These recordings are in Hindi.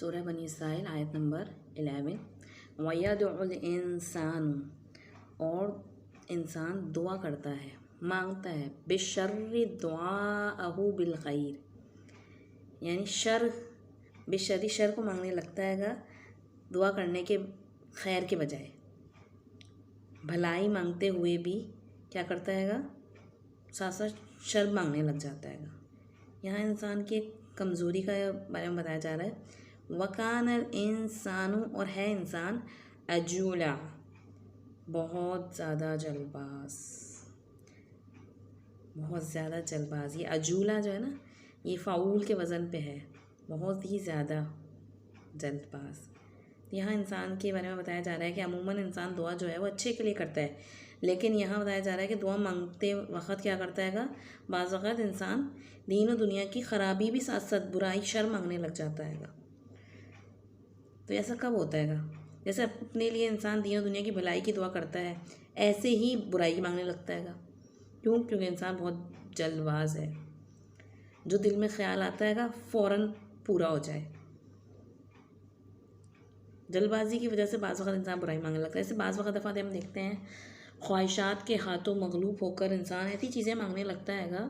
सूरह बनी इसराइल आयत नंबर 11। वयदउल इंसानु, और इंसान दुआ करता है, मांगता है, बिशर्रि दुआअहु बिल खैर, यानी शर बेशर्री शर को मांगने लगता है दुआ करने के खैर के बजाय। भलाई मांगते हुए भी क्या करता है, साथ साथ शर मांगने लग जाता है। यहाँ इंसान की एक कमज़ोरी का बारे में बताया जा रहा है। वकानल इंसानु, और है इंसान, अजूला, बहुत ज़्यादा जल्दबाज, बहुत ज़्यादा जल्दबाज। ये अजूला जो है ना, ये फ़ाऊल के वज़न पे है, बहुत ही ज़्यादा जल्दबाज। यहाँ इंसान के बारे में बताया जा रहा है कि अमूमन इंसान दुआ जो है वो अच्छे के लिए करता है, लेकिन यहाँ बताया जा रहा है कि दुआ मांगते वक़्त क्या करता है, बाज़ वक़्त इंसान दीन और दुनिया की ख़राबी भी साथ साथ बुराई शर मांगने लग जाता है। तो ऐसा कब होता है? जैसे अपने लिए इंसान दीन और दुनिया की भलाई की दुआ करता है, ऐसे ही बुराई मांगने लगता है। क्यों? क्योंकि इंसान बहुत जल्दबाज है। जो दिल में ख्याल आता है फ़ौरन पूरा हो जाए। जल्दबाजी की वजह से बाज़ वक़्त इंसान बुराई मांगने लगता है। ऐसे बाज़ वक़्त दफ़ा हम देखते हैं ख्वाहिशात के हाथों मगलूब होकर इंसान ऐसी चीज़ें मांगने लगता है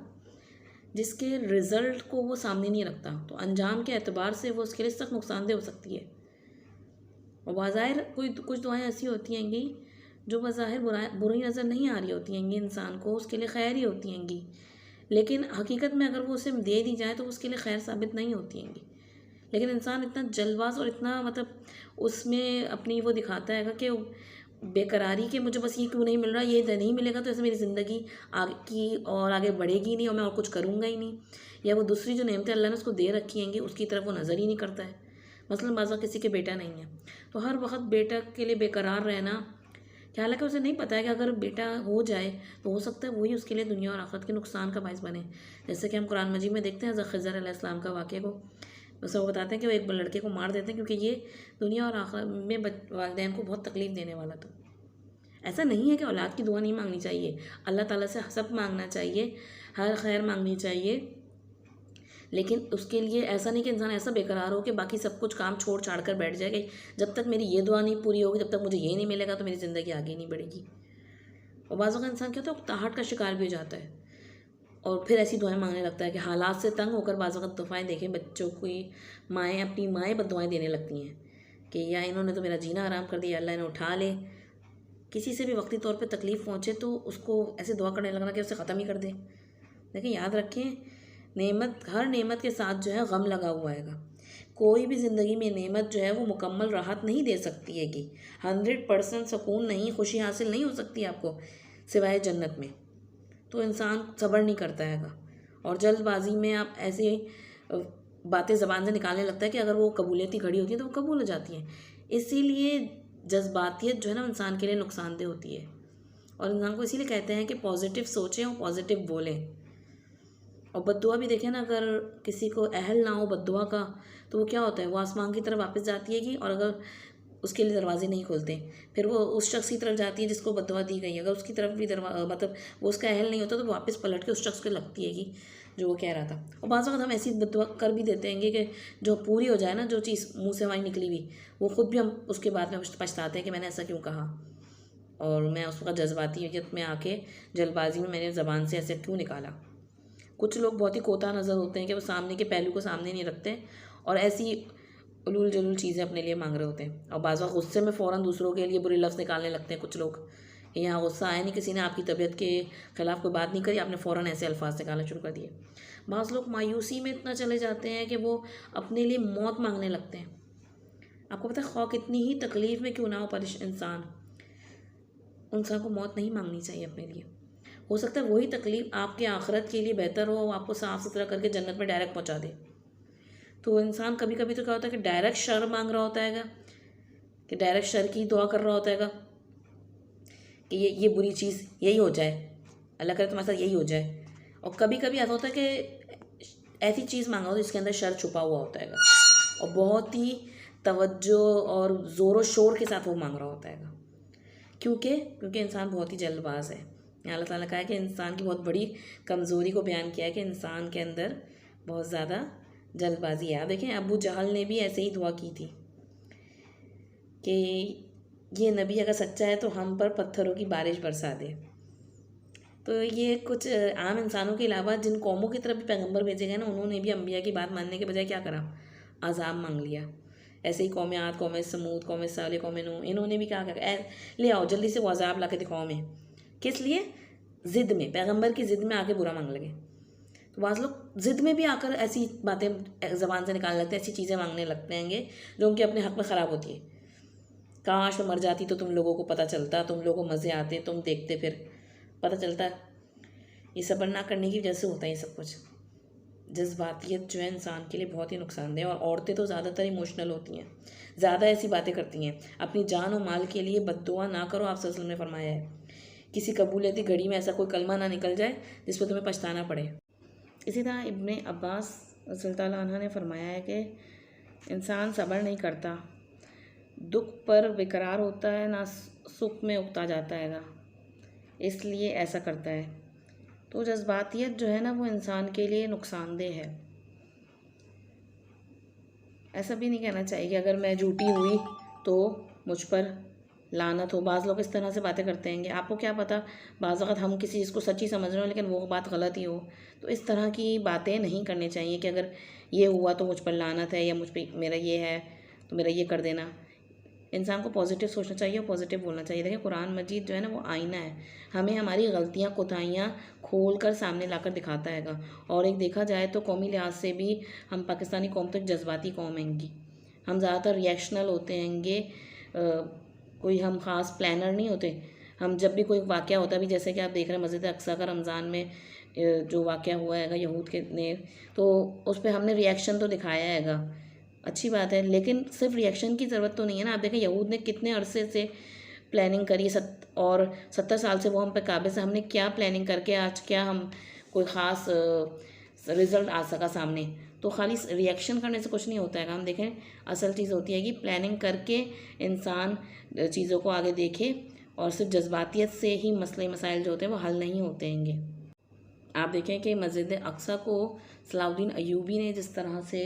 जिसके रिज़ल्ट को वो सामने नहीं रखता, तो अंजाम के एतबार से वो उसके लिए सख्त नुकसानदेह हो सकती है। और बाज़ाहिर कुछ दुआएं ऐसी होती हैंगी जो बाज़ाहिर बुरी नज़र नहीं आ रही होती हैंगी इंसान को, उसके लिए खैर ही होती हैंगी, लेकिन हकीकत में अगर वो उसे दे दी जाए तो उसके लिए खैर साबित नहीं होती हैंगी। लेकिन इंसान इतना जल्दबाज और इतना उसमें अपनी वो दिखाता है कि बेकरारी के मुझे बस ये क्यों नहीं मिल रहा, ये नहीं मिलेगा तो ऐसे मेरी ज़िंदगी आगे और आगे बढ़ेगी नहीं और मैं और कुछ करूँगा ही नहीं, या वो दूसरी जो नेमतें अल्लाह ने उसको दे रखी हैंगी उसकी तरफ वो नज़र ही नहीं करता है। मसलन बाज़ा किसी के बेटा नहीं है तो हर वक्त बेटा के लिए बेकरार रहना, हालांकि उसे नहीं पता है कि अगर बेटा हो जाए तो हो सकता है वही उसके लिए दुनिया और आखिरत के नुकसान का बायस बने। जैसे कि हम कुरान मजीद में देखते हैं खिज़र अलैहिस्सलाम का वाक़े को, बस वो बताते हैं कि वो एक लड़के को मार देते हैं क्योंकि ये दुनिया और आखिरत में वालिदैन को बहुत तकलीफ़ देने वाला था। ऐसा नहीं है कि औलाद की दुआ नहीं मांगनी चाहिए, अल्लाह ताला से सब मांगना चाहिए, हर खैर मांगनी चाहिए, लेकिन उसके लिए ऐसा नहीं कि इंसान ऐसा बेकरार हो कि बाकी सब कुछ काम छोड़ छाड़ कर बैठ जाएगा, जब तक मेरी ये दुआ नहीं पूरी होगी, जब तक मुझे ये नहीं मिलेगा तो मेरी ज़िंदगी आगे नहीं बढ़ेगी। और बाज़ वक़्त इंसान क्या होता है ताहट का शिकार भी हो जाता है और फिर ऐसी दुआएं मांगने लगता है कि हालात से तंग होकर बाज़ वक़्त दफ़ाएँ देखें बच्चों की माएँ अपनी माएँ बद्दुआएं देने लगती हैं कि या इन्होंने तो मेरा जीना आराम कर दिया, अल्लाह इन्हें उठा ले। किसी से भी वक्ती तौर पे तकलीफ़ पहुँचे तो उसको ऐसे दुआ करने लगना कि उसे ख़त्म ही कर दे। लेकिन याद रखें, हर नेमत के साथ जो है गम लगा हुआ है। कोई भी ज़िंदगी में नेमत जो है वो मुकम्मल राहत नहीं दे सकती है कि 100% सुकून नहीं, खुशी हासिल नहीं हो सकती आपको सिवाय जन्नत में। तो इंसान सब्र नहीं करता है और जल्दबाजी में आप ऐसे बातें ज़बान से निकालने लगता है कि अगर वो कबूलियत की घड़ी होती है तो वो कबूल हो जाती हैं। इसीलिए जज्बातियत जो है ना इंसान के लिए नुकसानदेह होती है और इंसान को इसीलिए कहते हैं कि पॉजिटिव सोचें और पॉजिटिव बोलें। और बद्दुआ भी देखें ना, अगर किसी को अहल ना हो बद्दुआ का तो वो क्या होता है, वो आसमान की तरफ वापस जाती है कि, और अगर उसके लिए दरवाजे नहीं खोलते फिर वो उस शख्स की तरफ जाती है जिसको बद्दुआ दी गई, अगर उसकी तरफ भी वो उसका अहल नहीं होता तो वापस पलट के उस शख्स को लगती है कि जो वो कह रहा था। और बाज़ वक़्त हम ऐसी बद्दुआ कर भी देते हैं कि जो पूरी हो जाए ना, जो चीज़ मुँह से हमारी निकली हुई, वो ख़ुद भी हम उसके बाद में पछताते हैं कि मैंने ऐसा क्यों कहा और मैं उस वक्त जज्बाती में आके जल्दबाजी में मैंने ज़बान से ऐसे क्यों निकाला। कुछ लोग बहुत ही कोताह नज़र होते हैं कि वो सामने के पहलू को सामने नहीं रखते और ऐसी उलूल जलूल चीज़ें अपने लिए मांग रहे होते हैं। और बाज़ वक़्त गुस्से में फ़ौरन दूसरों के लिए बुरे लफ्ज़ निकालने लगते हैं। कुछ लोग, यहाँ गुस्सा आया नहीं, किसी ने आपकी तबीयत के ख़िलाफ़ कोई बात नहीं करी, आपने फ़ौरन ऐसे अल्फाज निकालना शुरू कर दिए। बाज़ लोग मायूसी में इतना चले जाते हैं कि वो अपने लिए मौत मांगने लगते हैं। आपको पता है, ख्वाह कितनी ही तकलीफ़ में क्यों ना हो इंसान को मौत नहीं मांगनी चाहिए अपने लिए। हो सकता है वही तकलीफ़ आपके आखिरत के लिए बेहतर हो, आपको साफ़ सुथरा करके जन्नत में डायरेक्ट पहुंचा दे। तो इंसान कभी कभी तो क्या होता है कि डायरेक्ट शर मांग रहा होता है कि डायरेक्ट शर की दुआ कर रहा होता है कि ये बुरी चीज़ यही हो जाए, अल्लाह करे तुम्हारे साथ यही हो जाए। और कभी कभी ऐसा होता है कि ऐसी चीज़ मांगा हो जिसके अंदर शर छुपा हुआ होता है और बहुत ही तवज्जो और ज़ोर शोर के साथ वो मांग रहा होता है। क्योंकि इंसान बहुत ही जल्दबाज है। अल्लाह ताला कहा है कि इंसान की बहुत बड़ी कमज़ोरी को बयान किया है कि इंसान के अंदर बहुत ज़्यादा जल्दबाजी है। आप देखें अबू जहल ने भी ऐसे ही दुआ की थी कि ये नबी अगर सच्चा है तो हम पर पत्थरों की बारिश बरसा दे। तो ये कुछ आम इंसानों के अलावा जिन कौमों की तरफ भी पैगंबर भेजे गए ना, उन्होंने भी अम्बिया की बात मानने के बजाय क्या करा, अज़ाब मांग लिया। ऐसे ही कौम आद, कौम समूद, कौम साले, कौम नूह, इन्होंने भी क्या कहा, ले आओ जल्दी से वो अज़ाब ला के दिखाओ में। किस लिए? ज़िद में, पैगंबर की ज़िद में आके बुरा मांग लगे। तो बाज़ लोग ज़िद में भी आकर ऐसी बातें ज़बान से निकालने लगते हैं, ऐसी चीज़ें मांगने लगते हैं जो उनके अपने हक़ में ख़राब होती है। काश मैं मर जाती तो तुम लोगों को पता चलता, तुम लोगों को मज़े आते, तुम देखते, फिर पता चलता। ये सब्र ना करने की वजह से होता है ये सब कुछ। जज्बातियत जो है इंसान के लिए बहुत ही नुकसानदेह, और औरतें तो ज़्यादातर इमोशनल होती हैं, ज़्यादा ऐसी बातें करती हैं। अपनी जान और माल के लिए बद्दुआ ना करो, आप सल्लल्लाहु अलैहि वसल्लम ने फरमाया है। किसी कबूलियती घड़ी में ऐसा कोई कलमा ना निकल जाए जिस पर तुम्हें पछताना पड़े। इसी तरह इब्ने अब्बास रज़ियल्लाहु अन्हु ने फरमाया है कि इंसान सब्र नहीं करता, दुख पर बेकरार होता है, ना सुख में उकता जाता है, इसलिए ऐसा करता है। तो जज्बातियत जो है ना वो इंसान के लिए नुकसानदेह है। ऐसा भी नहीं कहना चाहिए कि अगर मैं झूठी हुई तो मुझ पर लानत हो। बाज़ लोग इस तरह से बातें करते हैं कि आपको क्या पता, बाज़ वक़्त हम किसी चीज़ को सच्ची समझ रहे हो लेकिन वो बात गलत ही हो। तो इस तरह की बातें नहीं करनी चाहिए कि अगर ये हुआ तो मुझ पर लानत है, या मुझ पर मेरा ये है तो मेरा ये कर देना। इंसान को पॉजिटिव सोचना चाहिए और पॉजिटिव बोलना चाहिए। देखिए कुरान मजीद जो है ना वो आईना है, हमें हमारी गलतियाँ कोताहियाँ खोल कर सामने लाकर दिखाता हैगा। और एक देखा जाए तो कौमी लिहाज से भी हम पाकिस्तानी कौम तो एक जज्बाती कौम हैंगी। हम ज़्यादातर रिएक्शनल होते हैंगे, कोई हम ख़ास प्लानर नहीं होते। हम जब भी कोई वाक़या होता भी, जैसे कि आप देख रहे हैं मस्जिद अक्सा का रमज़ान में जो वाक़या हुआ हैगा यहूद के ने, तो उस पर हमने रिएक्शन तो दिखाया हैगा, अच्छी बात है, लेकिन सिर्फ रिएक्शन की ज़रूरत तो नहीं है ना। आप देखें यहूद ने कितने अरसे से प्लानिंग करी, और 70 साल से वो हम पे काबिज़ है। हमने क्या प्लानिंग करके आज क्या हम कोई ख़ास रिज़ल्ट आ सका सामने। तो खाली रिएक्शन करने से कुछ नहीं होता है। हम देखें असल चीज़ होती है कि प्लानिंग करके इंसान चीज़ों को आगे देखे, और सिर्फ जज्बातियत से ही मसले मसाइल जो होते हैं वो हल नहीं होते हैंगे। आप देखें कि मस्जिद अक्सा को सलाहुद्दीन अय्यूबी ने जिस तरह से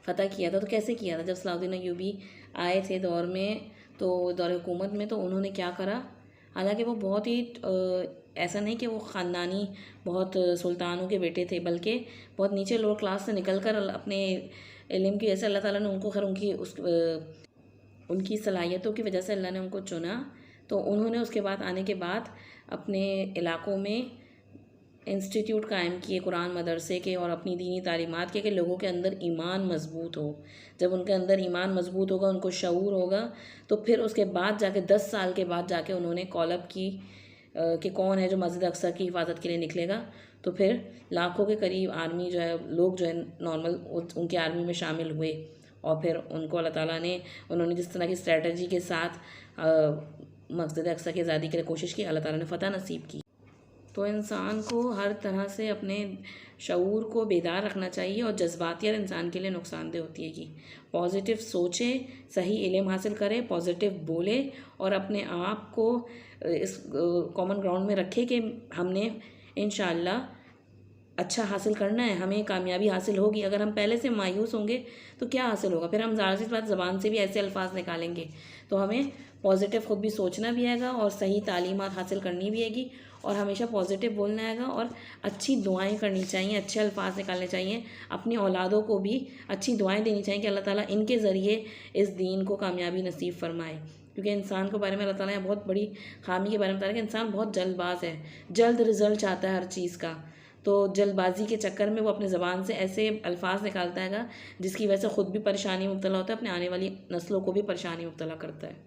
फ़तह किया था, तो कैसे किया था। जब सलाहुद्दीन अय्यूबी आए थे दौर में, तो दौर हुकूमत में, तो उन्होंने क्या करा, हालांकि वो बहुत ही ऐसा नहीं कि वो ख़ानदानी बहुत सुल्तानों के बेटे थे, बल्कि बहुत नीचे लोअर क्लास से निकल कर अपने इल्म की वजह से अल्लाह ताला ने उनको, खैर उनकी सलाहियतों की वजह से अल्लाह ने उनको चुना। तो उन्होंने उसके बाद आने के बाद अपने इलाक़ों में इंस्टीट्यूट कायम किए कुरान मदरसे के, और अपनी दीनी तालीमात के, कि लोगों के अंदर ईमान मजबूत हो। जब उनके अंदर ईमान मजबूत होगा, उनको शऊर होगा, तो फिर उसके बाद जाके 10 साल के बाद जाके उन्होंने कॉलब की कि कौन है जो मस्जिद अक्सा की हिफाजत के लिए निकलेगा। तो फिर लाखों के करीब आर्मी जो है, लोग जो है नॉर्मल उनकी आर्मी में शामिल हुए, और फिर उनको अल्लाह ताला ने, उन्होंने जिस तरह की स्ट्रेटजी के साथ मस्जिद अक्सा की आज़ादी के लिए कोशिश की, अल्लाह ताला ने फ़तह नसीब की। तो इंसान को हर तरह से अपने शऊर को बेदार रखना चाहिए, और जज्बातियत इंसान के लिए नुकसानदेह होती है। कि पॉजिटिव सोचे, सही इल्म हासिल करे, पॉजिटिव बोले, और अपने आप को इस कॉमन ग्राउंड में रखे कि हमने इंशाअल्लाह अच्छा हासिल करना है, हमें कामयाबी हासिल होगी। अगर हम पहले से मायूस होंगे तो क्या हासिल होगा, फिर हम ज़्यादा से बात ज़बान से भी ऐसे अल्फाज निकालेंगे। तो हमें पॉजिटिव ख़ुद भी सोचना भी आएगा, और सही तालीमात हासिल करनी भी आएगी, और हमेशा पॉजिटिव बोलना आएगा, और अच्छी दुआएं करनी चाहिए, अच्छे अल्फाज निकालने चाहिए। अपनी औलादों को भी अच्छी दुआएं देनी चाहिए कि अल्लाह ताला इनके ज़रिए इस दीन को कामयाबी नसीब फरमाए। क्योंकि इंसान के बारे में अल्लाह ताला ने बहुत बड़ी खामी के बारे में बताया कि इंसान बहुत जल्दबाज है, जल्द रिज़ल्ट चाहता है हर चीज़ का। तो जल्दबाजी के चक्कर में वो अपने ज़बान से ऐसे अल्फाज निकालता है जिसकी वजह से ख़ुद भी परेशानी में मुब्तला होता है, अपने आने वाली नस्लों को भी परेशानी में मुब्तला करता है।